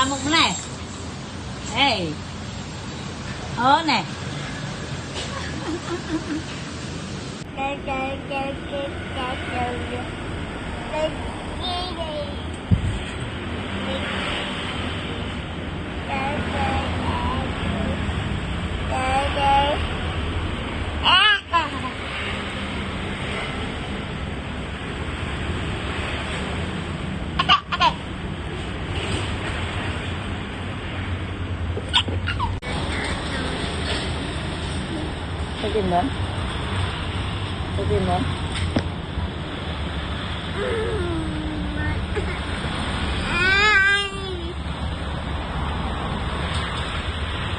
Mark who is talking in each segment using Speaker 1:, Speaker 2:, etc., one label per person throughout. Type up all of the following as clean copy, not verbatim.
Speaker 1: qua mục này. Ê. Nè. Cái gì nữa? Cái gì nữa?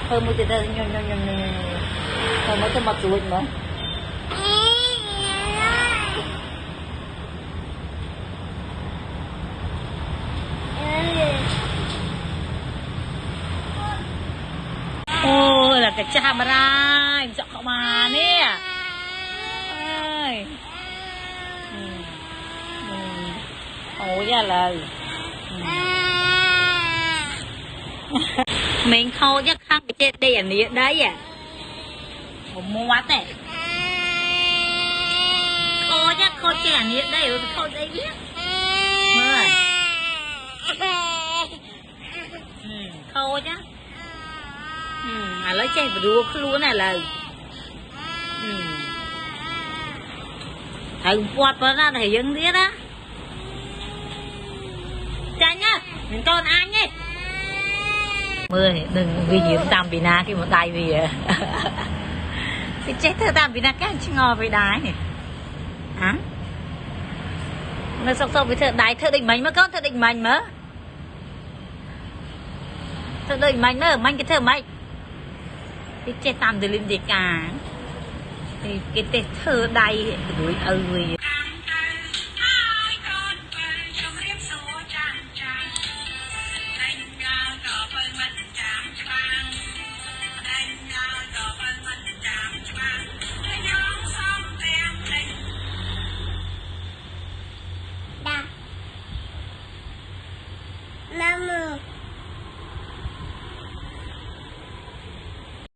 Speaker 1: Thôi một tí thôi, nhon. Thôi mới cho mặt chuột nữa. Ôi là cái camera chọn họ mà nè. Ơi. Ôi ra lời. Mình khâu chắc khăn cái chết đây anh ấy đấy à. Mua quá tệ. Khô chết anh ấy đây rồi khâu đây biết. Rồi. Khô chứ. Lấy chè và đua cứ luôn này là thằng quạt vào ra thầy dân biết á chạy nhá mình con anh nhé mười đừng vì gì tam bị na khi một tay vì thì chết thơ tam bị na cái anh chứ ngò với đái này hả nó sọc với thợ đái thợ định mình mà con thợ định mình mà thợ định mình mà mình cái thợ mình cái chết tam từ lên đi cả thì cái thơ đây đuổi ơi